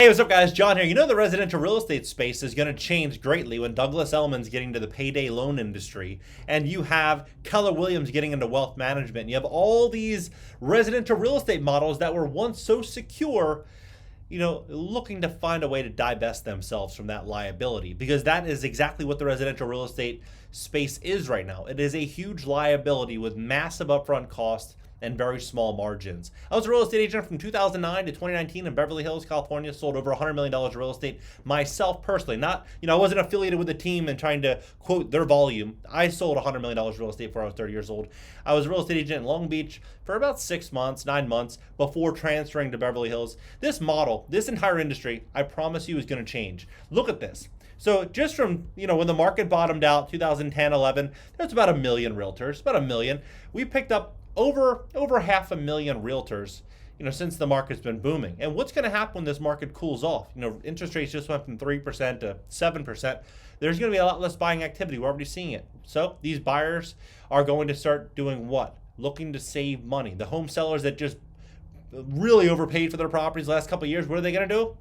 Hey, what's up, guys? John here. You know, the residential real estate space is going to change greatly when Douglas Elliman's getting to the payday loan industry, and you have Keller Williams getting into wealth management. You have all these residential real estate models that were once so secure, looking to find a way to divest themselves from that liability, because that is exactly what the residential real estate space is right now. It is a huge liability with massive upfront costs and very small margins. I was a real estate agent from 2009 to 2019 in Beverly Hills, California. Sold over $100 million of real estate myself personally. Not, I wasn't affiliated with the team and trying to quote their volume. I sold $100 million of real estate before I was 30 years old. I was a real estate agent in Long Beach for about 6 months, 9 months before transferring to Beverly Hills. This model, this entire industry, I promise you, is going to change. Look at this. So just from, when the market bottomed out 2010, 11, there's about 1 million realtors, about 1 million. We picked up over 500,000 realtors, since the market's been booming. And what's going to happen when this market cools off? Interest rates just went from 3% to 7%. There's going to be a lot less buying activity. We're already seeing it. So these buyers are going to start doing what? Looking to save money. The home sellers that just really overpaid for their properties the last couple of years, what are they going to do?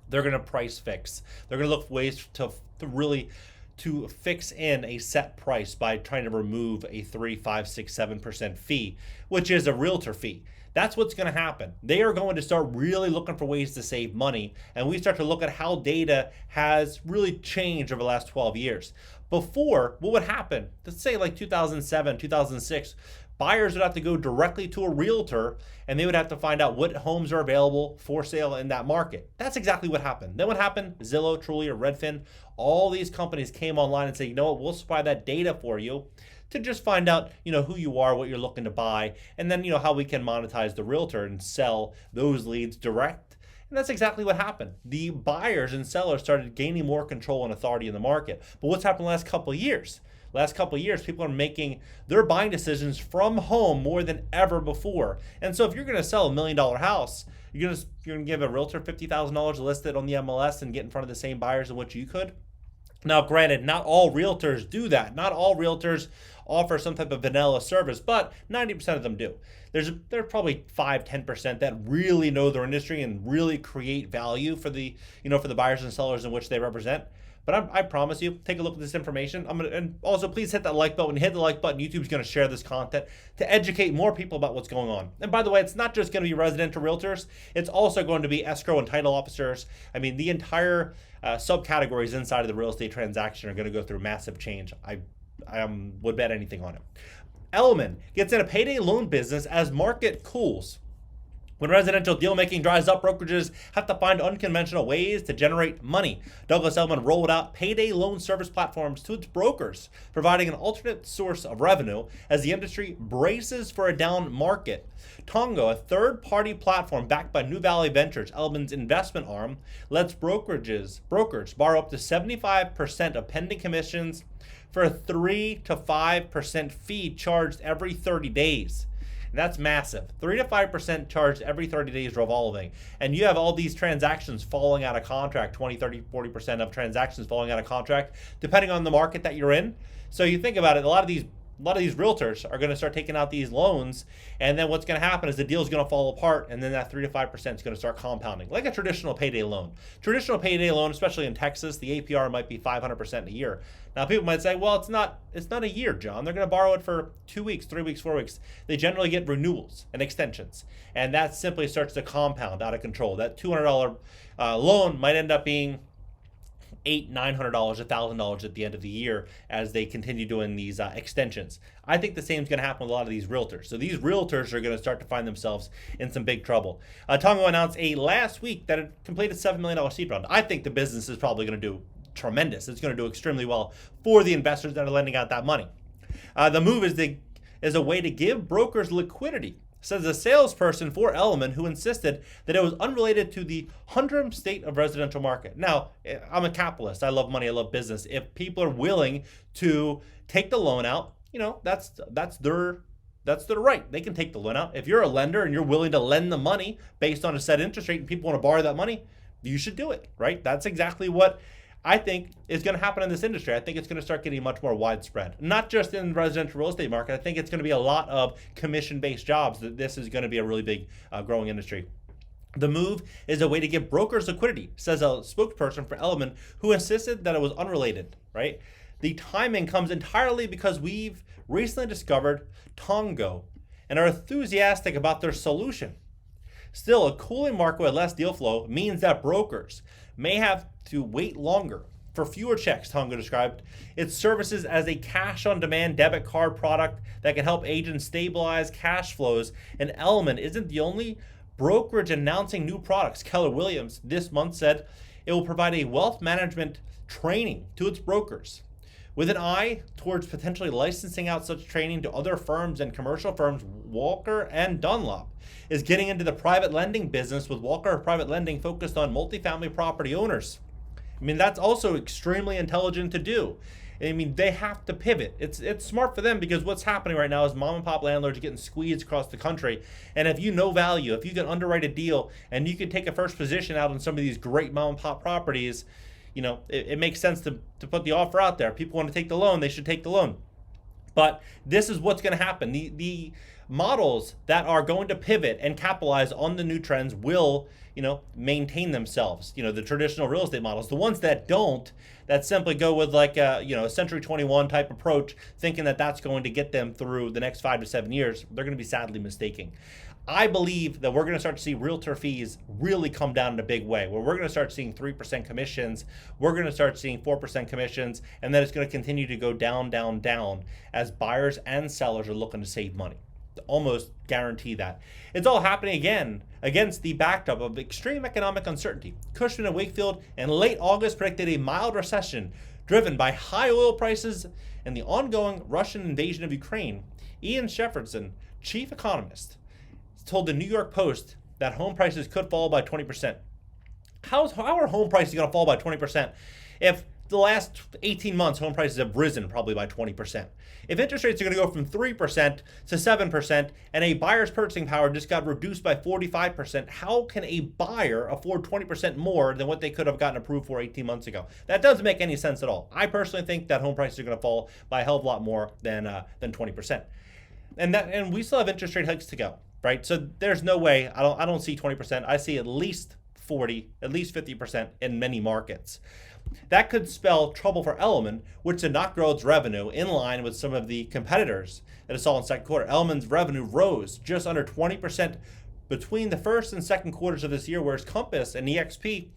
They're going to price fix. They're going to look for ways to fix in a set price by trying to remove a 3, 5, 6, 7% fee, which is a realtor fee. That's what's going to happen. They are going to start really looking for ways to save money. And we start to look at how data has really changed over the last 12 years. Before, what would happen? Let's say like 2007, 2006, buyers would have to go directly to a realtor and they would have to find out what homes are available for sale in that market. That's exactly what happened. Then what happened? Zillow, Trulia, Redfin, all these companies came online and said, we'll supply that data for you to just find out, who you are, what you're looking to buy, and then, how we can monetize the realtor and sell those leads direct. And that's exactly what happened. The buyers and sellers started gaining more control and authority in the market. But what's happened the last couple of years? Last couple of years, people are making their buying decisions from home more than ever before. And so if you're going to sell $1 million house, you're going to give a realtor $50,000 to list it on the MLS and get in front of the same buyers in which you could. Now, granted, not all realtors do that. Not all realtors offer some type of vanilla service, but 90% of them do. There's probably 5-10% that really know their industry and really create value for the buyers and sellers in which they represent. But I promise you, take a look at this information. And also please hit that like button. When you hit the like button, YouTube's going to share this content to educate more people about what's going on. And by the way, it's not just going to be residential realtors. It's also going to be escrow and title officers. I mean, the entire subcategories inside of the real estate transaction are going to go through massive change. I would bet anything on it. Elliman gets in a payday loan business as market cools. When residential deal-making dries up, brokerages have to find unconventional ways to generate money. Douglas Elliman rolled out payday loan service platforms to its brokers, providing an alternate source of revenue as the industry braces for a down market. Tongo, a third-party platform backed by New Valley Ventures, Elliman's investment arm, lets brokers borrow up to 75% of pending commissions for a 3 to 5% fee charged every 30 days. That's massive. 3 to 5% charged every 30 days revolving. And you have all these transactions falling out of contract, 20, 30, 40% of transactions falling out of contract, depending on the market that you're in. So you think about it, a lot of these realtors are going to start taking out these loans, and then what's going to happen is the deal is going to fall apart, and then that 3 to 5% is going to start compounding, like a traditional payday loan. Traditional payday loan, especially in Texas, the APR might be 500% a year. Now, people might say, well, it's not a year, John. They're going to borrow it for 2 weeks, 3 weeks, 4 weeks. They generally get renewals and extensions, and that simply starts to compound out of control. That $200 loan might end up being $800, $900, $1,000 at the end of the year as they continue doing these extensions. I think the same is going to happen with a lot of these realtors. So these realtors are going to start to find themselves in some big trouble. Tongo announced last week that it completed $7 million seed round. I think the business is probably going to do tremendous. It's going to do extremely well for the investors that are lending out that money. The move is a way to give brokers liquidity, says a salesperson for Elliman who insisted that it was unrelated to the humdrum state of residential market. Now, I'm a capitalist. I love money. I love business. If people are willing to take the loan out, that's their right. They can take the loan out. If you're a lender and you're willing to lend the money based on a set interest rate and people want to borrow that money, you should do it, right? That's exactly what I think is going to happen in this industry. I think it's going to start getting much more widespread, not just in the residential real estate market. I think it's going to be a lot of commission-based jobs. That this is going to be a really big growing industry. The move is a way to give brokers liquidity, says a spokesperson for Element who insisted that it was unrelated, right? The timing comes entirely because we've recently discovered Tongo and are enthusiastic about their solution. Still, a cooling market with less deal flow means that brokers may have to wait longer for fewer checks, Tongo described its services as a cash-on-demand debit card product that can help agents stabilize cash flows. And Element isn't the only brokerage announcing new products. Keller Williams this month said it will provide a wealth management training to its brokers, with an eye towards potentially licensing out such training to other firms and commercial firms. Walker and Dunlop is getting into the private lending business, with Walker Private Lending focused on multifamily property owners. I mean, that's also extremely intelligent to do. I mean, they have to pivot. It's smart for them, because what's happening right now is mom and pop landlords are getting squeezed across the country. And if you know value, if you can underwrite a deal and you can take a first position out on some of these great mom and pop properties, it makes sense to put the offer out there. People want to take the loan, they should take the loan. But this is what's going to happen. The models that are going to pivot and capitalize on the new trends will, maintain themselves. The traditional real estate models. The ones that don't, that simply go with like a Century 21 type approach, thinking that that's going to get them through the next 5 to 7 years, they're going to be sadly mistaken. I believe that we're going to start to see realtor fees really come down in a big way, where we're going to start seeing 3% commissions, we're going to start seeing 4% commissions, and then it's going to continue to go down, down, down as buyers and sellers are looking to save money. Almost guarantee that. It's all happening again against the backdrop of extreme economic uncertainty. Cushman & Wakefield in late August predicted a mild recession driven by high oil prices and the ongoing Russian invasion of Ukraine. Ian Shepardson, chief economist, told the New York Post that home prices could fall by 20%. How are home prices going to fall by 20% if the last 18 months home prices have risen probably by 20%? If interest rates are going to go from 3% to 7% and a buyer's purchasing power just got reduced by 45%, how can a buyer afford 20% more than what they could have gotten approved for 18 months ago? That doesn't make any sense at all. I personally think that home prices are going to fall by a hell of a lot more than 20%. And we still have interest rate hikes to go. Right, so there's no way. I don't see 20%. I see at least 40, at least 50% in many markets. That could spell trouble for Element, which did not grow its revenue in line with some of the competitors that it saw in the second quarter. Element's revenue rose just under 20% between the first and second quarters of this year, whereas Compass and EXP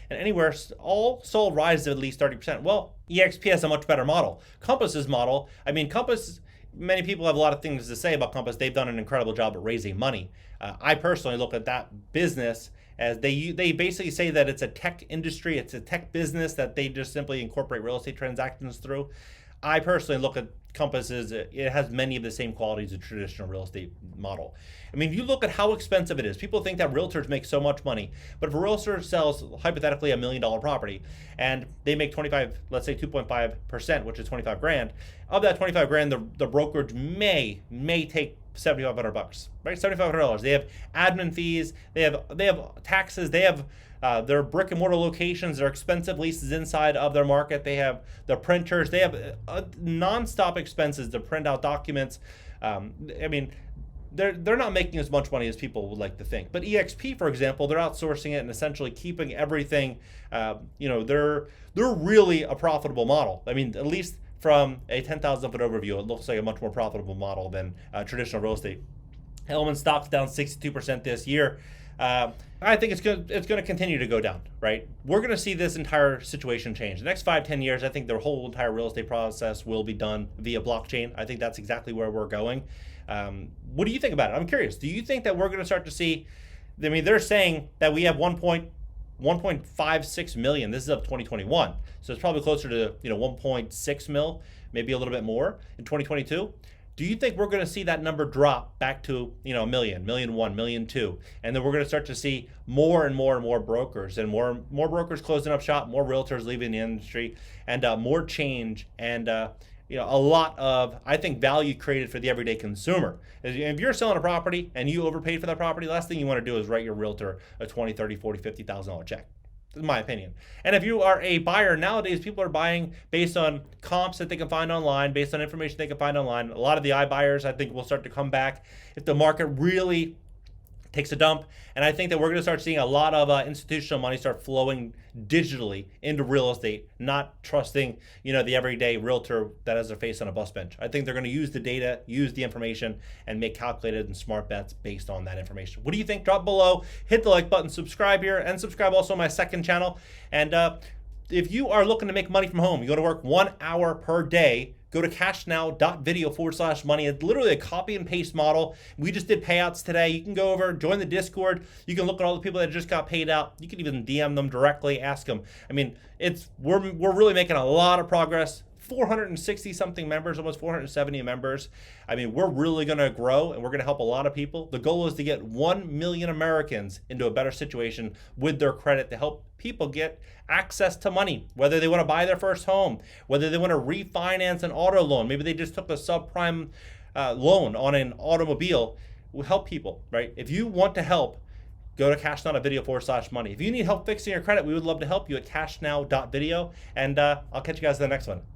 and Anywhere all saw rises of at least 30%. Well, EXP has a much better model. Compass's model, Compass. Many people have a lot of things to say about Compass. They've done an incredible job at raising money. I personally look at that business as they basically say that it's a tech industry, it's a tech business that they just simply incorporate real estate transactions through. I personally look at Compass as it has many of the same qualities of traditional real estate model. You look at how expensive it is. People think that realtors make so much money, but if a realtor sells hypothetically $1 million property and they make 25, let's say 2.5%, which is 25 grand, of that 25 grand, the brokerage may take $7,500, right? $7,500. They have admin fees, they have taxes, they have their brick and mortar locations, their expensive leases inside of their market. They have the printers. They have nonstop expenses to print out documents. They're not making as much money as people would like to think. But EXP, for example, they're outsourcing it and essentially keeping everything. They're really a profitable model. At least from a 10,000 foot overview, it looks like a much more profitable model than traditional real estate. Element stock's down 62% this year. I think it's going to continue to go down, right? We're going to see this entire situation change. The next 5-10 years, I think the whole entire real estate process will be done via blockchain. I think that's exactly where we're going. What do you think about it? I'm curious. Do you think that we're going to start to see, they're saying that we have 1.56 million. This is of 2021. So it's probably closer to 1.6 mil, maybe a little bit more in 2022. Do you think we're going to see that number drop back to, a million, 1.1 million, 1.2 million, and then we're going to start to see more and more and more brokers and more brokers closing up shop, more realtors leaving the industry, and more change and a lot of, I think, value created for the everyday consumer. If you're selling a property and you overpaid for that property, the last thing you want to do is write your realtor a $20,000, $30,000, $40,000, $50,000 check. In my opinion. And if you are a buyer, nowadays people are buying based on comps that they can find online, based on information they can find online. A lot of the iBuyers, I think, will start to come back if the market really takes a dump, and I think that we're going to start seeing a lot of institutional money start flowing digitally into real estate, not trusting the everyday realtor that has their face on a bus bench. I think they're going to use the data, use the information, and make calculated and smart bets based on that information. What do you think? Drop below, hit the like button, subscribe here, and subscribe also to my second channel. And if you are looking to make money from home, you go to work 1 hour per day, go to cashnow.video/money. It's literally a copy and paste model. We just did payouts today. You can go over, join the Discord. You can look at all the people that just got paid out. You can even DM them directly, ask them. I mean, we're really making a lot of progress. 460 something members, almost 470 members. I mean, we're really going to grow, and we're going to help a lot of people. The goal is to get 1 million Americans into a better situation with their credit, to help people get access to money, whether they want to buy their first home, whether they want to refinance an auto loan. Maybe they just took a subprime loan on an automobile. We'll help people, right? If you want to help, go to cashnow.video/money. If you need help fixing your credit, we would love to help you at cashnow.video. And I'll catch you guys in the next one.